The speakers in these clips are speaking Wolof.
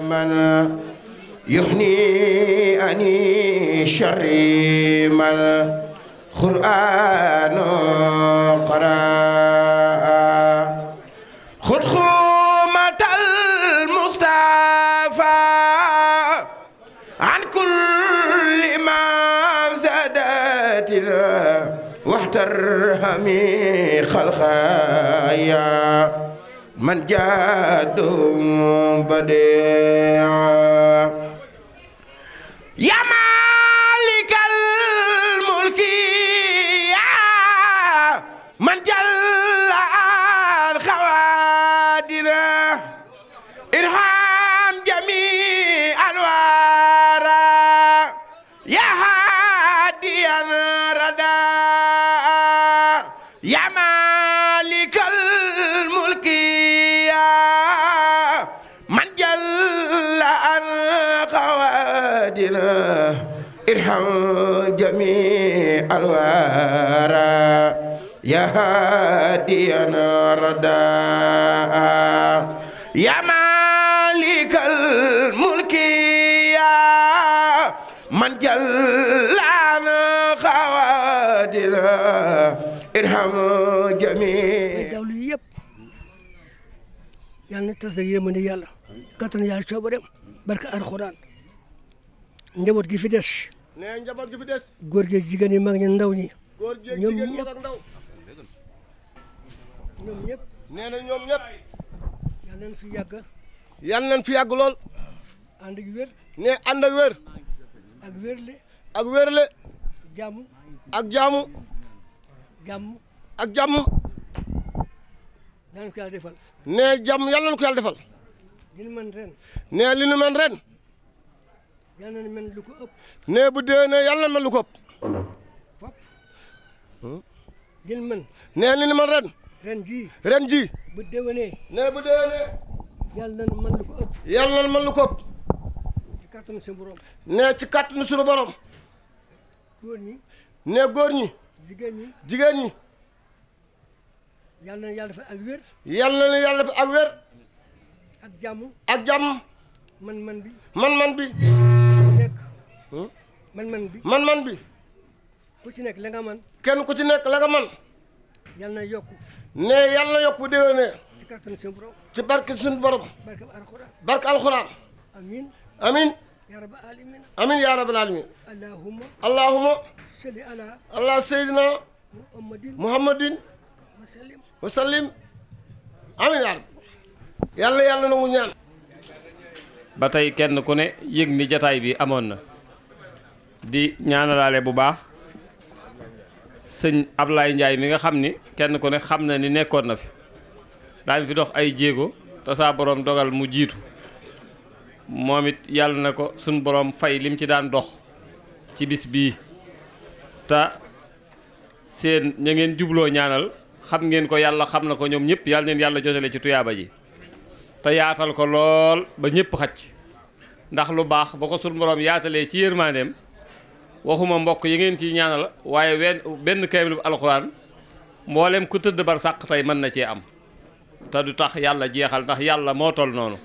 من يغني أني شر من قرآن قرأ خذ خومة المصطفى عن كل ما زادت واحترمي خلقايا من جاد بديع يا مالك الملك يا من جل عن خوادر ارحم جميع الورى يا هاديا ردا يا مالك الملك يا من جل عن خوادر ارحم جميع الورى يا هاديا ردا يا مالك الملك يا من جل عن خوادر ارحم جميع dawlu yëpp yal na tas ak yémande yàlla kattan yàlla coobareem barka alxuraan njaboot gi fi des nee njaboot gi fi des góor gi jigéen ñi mag ñi ndaw ñi góor gi ñoom jigéen ñëpp mag ak ndaw ñoom ñëpp nee na ñoom ñëpp yal nañ fi yàgg yal nañ fi yàgg lool ànd ak wér ne ànd ak wér ak wérle ak wérle jàmm ak jaamu jàmm ak jàmm daan ko yàlla defal ne jàmm yal nañ ko yàlla defal li ñu mën ren ne li nu mel ren yal nañ mën lu ko ëpp ne bu déwénee yal nañ mel lu ko ëpp fop li ñu mën ne li nu mel ren jii ren ji bu déwénee ne bu déwénee yal nañ mën lu ko ëpp yal nañ mel lu ko ëpp ci kattanu seen borom ne ci kàttanu suñu borom góor ñi ne góor ñi jigéen ñi jigéen ñi yal na yàlla defal ak wér yal na leen yàlla def ak wér ak jàmm ak jàmm man-man bi man-man bi nekk man-man bi man-man bi ku ci nekk la nga man kenn ku ci nekk la nga man yal na yokku ne yal na yokk bu déwénee ci kattanu seen borom ci barke suñu borom barke alxuraan barke alxuraan amin amin ya rabbal alamin amin ya rabbal alamin allahumma allahumma salli ala allah seydina muhammadin muhammadin wa sallim wa sallim amin ya rabbi yàlla yàlla nangu ñaan ba tey kenn ku ne yëg ni jataay bi amoon na di ñaanalaale bu baax sëñ Ablaye Ndiaye mi nga xam ni kenn ku ne xam na ni nekkoon na fi daan fi dox ay jéego te saa borom dogal mu jiitu moom it yàlla na ko suñ borom fay lim ci daan dox ci bis bii te seen ña ngeen jubloo ñaanal xam ngeen ko yàlla xam na ko ñoom ñëpp yàlla neen yàlla jotale ci tuyaaba ji te yaatal ko lool ba ñëpp xacc ndax lu baax ba ko suñ borom yaatalee ci yërmandeem waxuma mbokk yi ngeen ciy ñaanal waaye benn kaamil bu alxuraan mboolem ku tëdd bar sàq tey mën na cee am te du tax yàlla jeexal ndax yàlla moo toll noonu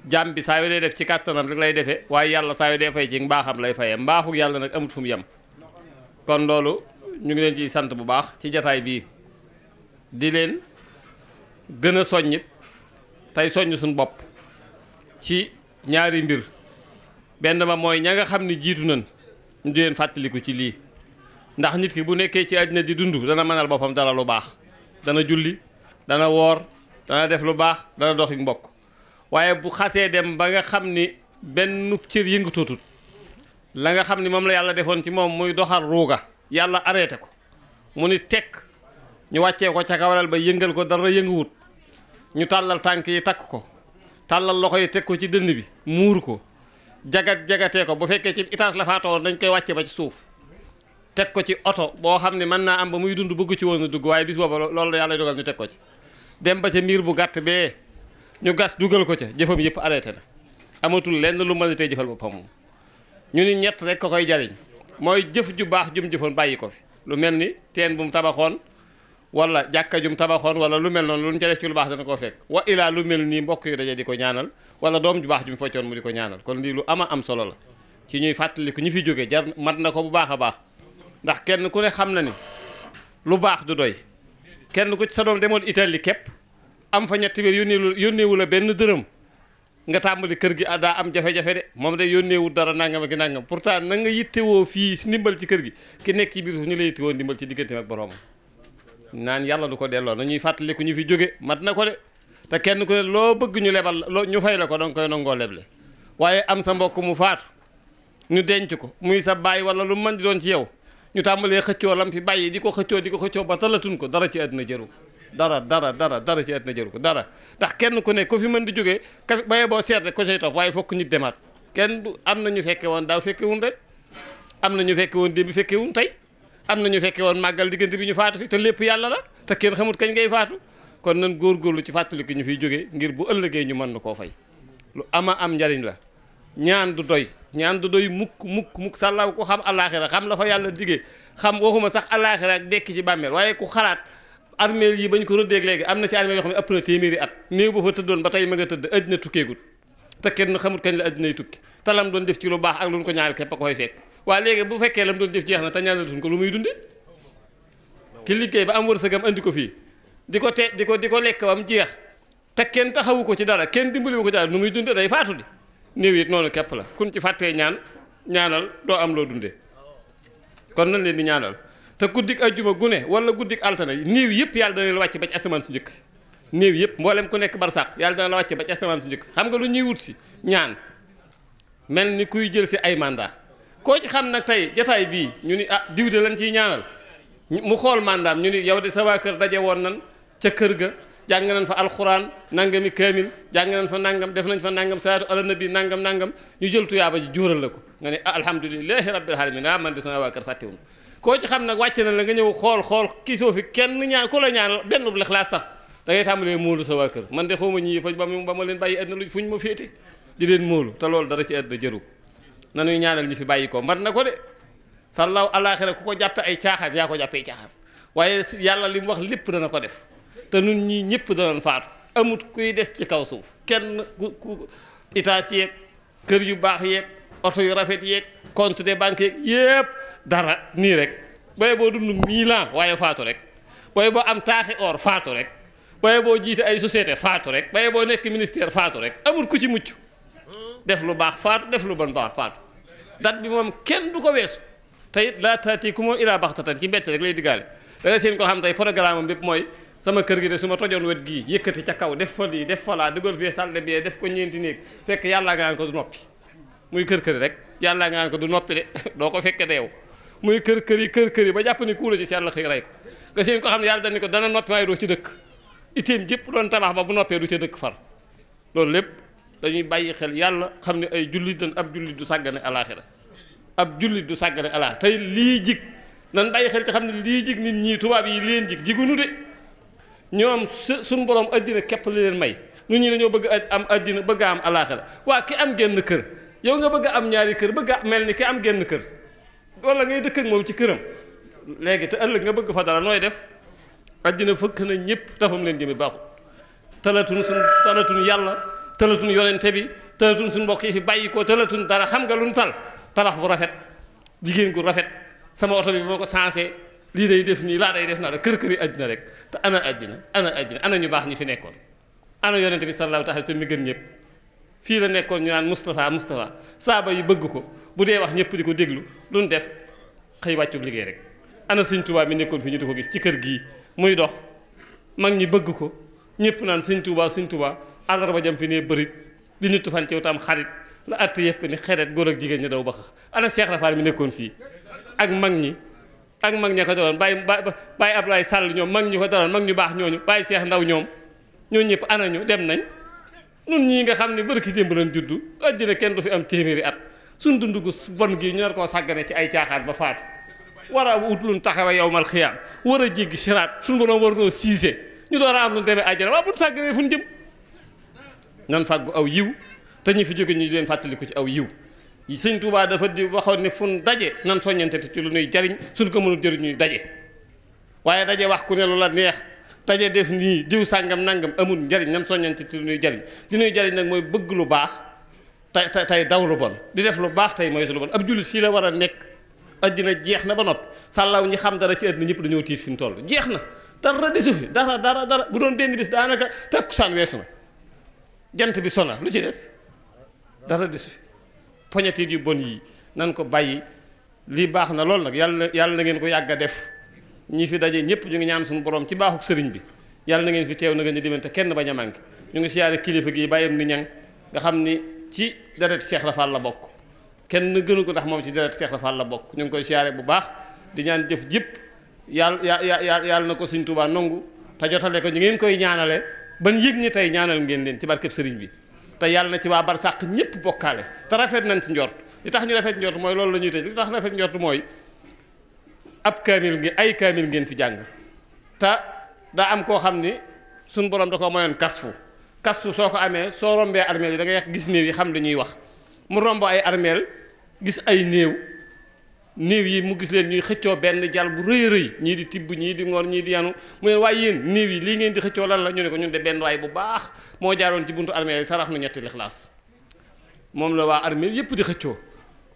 jàmm bi saa yu dee def ci kàttanam rek lay defee waaye yàlla saa yu dee fay ci mbaaxam lay fayee mbaaxu yàlla nag amut fu mu yem kon loolu ñu ngi leen ciy sant bu baax ci jataay bii di leen gën a soññit tey soññ suñu bopp ci ñaari mbir benn ba mooy ña nga xam ni jiitu nañ ñu di leen fàttaliku ci lii ndax nit ki bu nekkee ci àddina di dund dana mënal boppam dara lu baax dana julli dana woor dana def lu baax dana doxi mbokk waaye bu xasee dem ba nga xam ni benn cër yëngatootut la nga xam ni moom la yàlla defoon ci moom muy doxal ruuga yàlla arrêté ko mu ni tekk ñu wàccee ko ca kawaral ba yëngal ko dara yënguwut ñu tàllal tànk yi takk ko tàllal loxo yi teg ko ci dënn bi muur ko jagatee ko bu fekkee ci étage la faatoon dañ koy wàcce ba ci suuf teg ko ci oto boo xam ne mën naa am ba muy dund bëgg ci woon a dugg waaye bis booba loolu yàlla dogal ñu teg ko ci dem ba ca miir bu gàtt bee ñu gas dugal ko ca jëfam yëpp arrêté na amatul lenn lu mën a tey jëfal boppam moom ñu ni ñett rek ko koy jariñ mooy jëf ju baax jum jëfoon bàyyi ko fi lu mel ni teen bu mu tabaxoon wala jàkka jum tabaxoon wala lu mel noonu lu ñu ca def ci lu baax dana koo fekk wa ilaa lu mel nii mbokk yu daje di ko ñaanal wala doom ju baax ju mu foccoon mu di ko ñaanal kon lii lu ama am solo la ci ñuy fàttaliku ñi fi jóge jar mat na ko bu baax a baax ndax kenn ku ne xam na ni lu baax du doy kenn ku ci sa doom demoon Italie képp am fa ñetti weer yónneewu la benn dërëm nga tàmbali kër gi daa am jafe-jafe de moom day yónneewul dara nangam ak nangam pourtant na nga yittewoo fii ndimbal ci kër gi ki nekk ci biir suuf ñu la yittewoo ndimbal ci diggante ak boroomam naan yàlla du ko delloo nañuy fàttaliku ñu fi jóge mat na ko de te kenn ku ne loo bëgg ñu lebal loo ñu fay la ko danga koy nangoo leble waaye am sa mbokk mu faatu ñu denc ko muy sa baay wala lu mën di doon ci yow ñu tàmbalee xëccoo lam fi bàyyi di ko xëccoo ba talatun ko dara ci àddina jëru dara ci àddina jëru ko dara ndax kenn ku ne ku fi mën di jógee ka baye boo seet rek ko cay topp waaye fokk nit demaat kenn du am na ñu fekke woon daaw fekke wun ren am na ñu fekke woon démb fekke wun tey am na ñu fekke woon màggal diggante bi ñu faatu fi te lépp yàlla la te kenn xamut kañ ngay faatu kon nan góorgóorlu ci fàttaliku ñu fiy jógee ngir bu ëllëgee ñu mën na koo fay lu ama am njariñ la ñaan du doy mukk sàllaaw ko xam àllaaxira xam la fa yàlla diggee xam waxuma sax àllaaxira ak dekki ci bàmmeel waaye ku xalaat armeel yi bañ ko rëddeeg léegi am na ci armeel yoo xam ne ëpp na téeméeri at néew ba fa tëddoon ba tey ma nga tëdd àddina tukkeegul te kenn xamut kañ la àddinay tukki te lam doon def ci lu baax ak lu ñu ko ñaanal képp a koy fekk waaye léegi bu fekkee lam doon def jeex na te ñaanalatuñ ko lu muy dunde ki liggéey ba am wërsëgam andi ko fii di ko lekk ba mu jeex te kenn taxawu ko ci dara kenn dimbaliwu ko ci dara nu muy dunde day faatu di néew it noonu képp la kun ci fàttee ñaanal doo am loo dundee kon nañ leen di ñaanal te guddik ajjuma gune wala guddik altana néew yëpp yàlla dana la wàcc ba ci asamaan su njëkk si néew yëpp mboolem ku nekk barsàq yàlla dana la wàcc ba ci asamaan su njëkk si xam nga lu ñuy wut si ñaan mel ni kuy jël si ay mandat koo ci xam nag tey jataay bii ñu ni diw de lañ ciy ñaanal mu xool mandaam ñu ni yow de sa waa kër daje woon nan ca kër ga jàng nañ fa alxuraan nangami kaamil jàng nañ fa nangam def nañ fa nangam salaatu ala nabi nangam ñu jël tuyaaba ji juural la ko nga ne alhamdulilahi rabbil alamin man de sama waa kër fàttewun koo ci xam nag wàcc na la nga ñëw xool kii soo fi kenn ñaan ku la ñaan benn bu lixlaas sax da ngay tàmbalee móolu sa waa kër man de xaw ma ñii fa ba ma leen bàyyi àddina lu fuñ ma féete di leen móolu te loolu dara ci àddina jëru nanuy ñaanal ñi fi bàyyi ko man na ko de sallaaw alaaxira ku ko jàppe ay caaxaan yaa ko jàppe ay caaxaan waaye yàlla li mu wax lépp dana ko def te nun ñii ñëpp danoon faatu amut kuy des ci kaw suuf kenn ku étage yeeg kër yu baax yeeg oto yu rafet yeeg compte des banques yeeg yëpp dara nii rek booy boo dund 1000 ans waaye faatu rek booy boo am taaxi or faatu rek booy boo jiite ay société faatu rek booy boo nekk ministère faatu rek amul ku ci mucc def lu baax faatu def lu bon baax faatu dat bi moom kenn du ko weesu tey laa taati ku moo ilaa baxtatan ci mbett rek lay diggaale da nga seen ko xam tey programme am bépp mooy sama kër gi de su ma tojoon wet gii yëkkati ca kaw def fa lii def fa laa dugal fii salle de bain def ko ñeenti néeg fekk yàllaa nga naan ko du noppi muy kër rek yàllaa nga naan ko du noppi de doo ko fekke de yow muy kër yi ba jàpp ni kuula ci si yàlla xëy rey ko nga seen ko xam ne yàlla dañ ko dana noppi waaye doo ci dëkk itam jëpp doon tabax ba bu noppee du ca dëkk far loolu lépp dañuy bàyyi xel yàlla xam ne ay jullit dañ ab jullit du sàggane alaaxira ab jullit du sàggane alaaxira tey lii jig nan bàyyi xel ci xam ne lii jig nit ñii tubaab yi leen jig jigunu de ñoom suñ borom addina képp li leen may nu ñi dañoo bëgg am addina bëgg a am alaaxira waa ki am genn kër yow nga bëgg a am ñaari kër bëgg a mel ni ki am genn kër wala ngay dëkk ak moom ci këram léegi te ëllëg nga bëgg fa dara nooy def addina fëkk na ñëpp tafam leen jëme baaxul talatuñ yàlla talatuñ yonente bi talatuñ suñ mbokk yi fi bàyyi ko talatuñ dara xam nga luñ tal tabax bu rafet jigéen gu rafet sama oto bi boo ko sensé lii day def nii laa day def naa la kër yi àddina rek te ana ñu baax ñu fi nekkoon ana yonente bi sallallahu taala sa mi gën ñëpp fii la nekkoon ñu naan Moustapha saaba yi bëgg ko bu dee wax ñëpp di ko déglu luñ def xëy wàccub liggéey rek ana sëñ Tuubaa mi nekkoon fi ñu di ko gis ci kër gii muy dox mag ñi bëgg ko ñëpp naan sëñ Tuubaa àllarba jam fi ne bërit di nittu fan ci tam xarit la att yëpp ni xeret góor ak jigéen ñi daw ba xax ana Cheikh Rafaal mi nekkoon fii ak mag ña ko daloon bàyyi Ablaye Sall ñoom mag ñi ko daloon mag ñu baax ñooñu bàyyi Cheikh Ndaw ñoom ñëpp anañu dem nañ nun ñii nga xam ne bërki démb lañ juddu àddina kenn du fi am téeméeri at suñ dund gu bon gi ñu nar koo sàggane ci ay caaxaan ba faatu war a ut luñ taxawe yowmal xiyaam war a jéggi siraat suñ borom war noo siise ñu door a am luñ demee àjjana waaw buñ sàgganee fu ñu jëm nan fàggu aw yiw te ñu fi jóge ñu leen fàttaliku ci aw yiw sëñ Tuubaa dafa di waxoon ne fun daje nan soññante ci lu nuy jariñ suñ ko mënul jëriñ ñuy daje waaye daje wax ku ne lu la neex daje def nii diw sàngam nangam amul njariñ nam soññante ci lu ñuy jariñ li ñuy jariñ nag mooy bëgg lu baax tey daw lu bon di def lu baax tey moytu lu bon ab jullit fii la war a nekk. addina jeex na ba noppi sàllaaw ñi xam dara ci àddina ñëpp dañoo tiit fi mu toll jeex na dara desu fi dara bu doon benn bis daanaka takkusaan weesu na jant bi sona lu ci des dara desu fi poñetit yu bon yii nan ko bàyyi lii baax na lool nag yàlla na ngeen ko yàgg a def ñi fi daje ñëpp ñu ngi ñaan suñu borom ci baaxuk sëriñ bi yàlla na ngeen fi teew na ngeen di demante kenn bañ a manqué ñu ngi siyaare kilifa gi bàyyam ni ñang nga xam ni ci deret Cheikh Rafal la bokk kenn gënu ko ndax moom ci deret Cheikh Rafal la bokk ñu ngi koy siyaare bu baax di ñaan jëf jëpp yàlla na ko Sëriñ Tuubaa nangu te jotale ko ñu ngeen koy ñaanale ban yëg ñi tey ñaanal ngeen leen ci barkeb sëriñ bi te yàlla na ci waa barsàq ñëpp bokkaale te rafet nañ ci njort li tax ñu rafet njort mooy loolu la ñuy tëj li tax rafet njort mooy ab kaamil ngi ay kaamil ngeen fi jàng te daa am koo xam ni suñ borom da ko mayoon kasfu soo ko amee soo rombee armeel yi da ngay gis néew yi xam dañuy wax mu romb ay armeel gis ay néew yi mu gis leen ñuy xëccoo benn jal bu rëy rëy ñii di tibb ñii di ngor ñii di yanu mu ne waaye yéen néew yi lii ngeen di xëccoo lan la ñu ne ko ñun de benn waay bu baax moo jaaroon ci buntu armeel yi sarax nu ñetti lixlaas moom la waa armeel yépp di xëccoo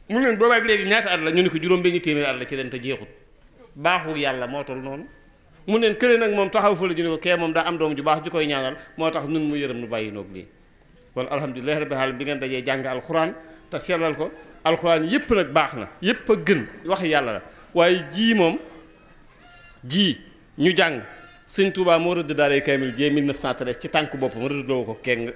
mu leen boobaak léegi ñaata at la ñu ne ko juróom benni téeméeri at la ci leen te jeexut baaxul yàlla moo tol noonu mu neen kële nag moom taxaw fa la ñu ne ko kee moom daa am doom ju baax ju koy ñaanal moo tax nun mu yërëm nu bàyyi noog lii kon alhamdulilahi rabbil alamin bi ngeen dajee jàng alxuraan te sellal ko alxuraan yépp nag baax na yépp a gën wax yàlla la waaye jii moom jii ñu jàng sëñ Touba moo rëdd daaray kaamil jee 1913 ci tànk boppam rëddloo ko keng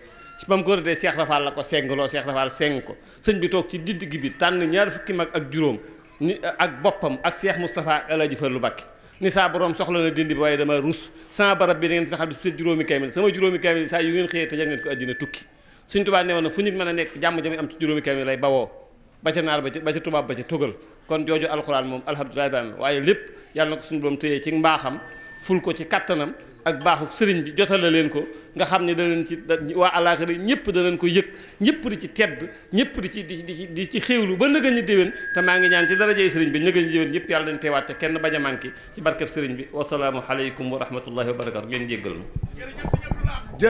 ba mu ko rëddee Cheikh Rafal la ko sengloo Cheikh Rafal seng ko sëñ bi toog ci digg bi tànn ñaar fukki mag ak juróom ni ak boppam ak Cheikh Moustapha ak Alaaji Fallu Mbàkke ni saa borom soxla na dindi bi waaye dama rus sama barab bi da ngeen saxal bi juróomi kaamil sama juróomi kaamil saa yu ngeen xëyee te ngeen ko àddina tukki Sëñ Tuubaa newoon na fu nit mën a nekk jàmm jami am ci juróomi kaamil lay bawoo ba ca naar ba ca tubaab ba ca tugal kon jooju alxuraan moom alhamdulilah ba am waaye lépp yàlla na ko suñu borom téyee ci mbaaxam ful ko ci kattanam ak baaxu sëriñ bi jotale leen ko nga xam ne da leen ci waa àllaaxira ñëpp da leen ko yëg ñëpp di ci tedd ñëpp di ci xéewlu ba nëga ñu déwén te maa ngi ñaan ci darajey sëriñ bi nëga ñu déwén ñëpp yàlla dañ teewaat te kenn bañ a manqué ci barkeb sëriñ bi wasalaamu aleykum wa rahmatullahi wa barakatu ngeen jéggal na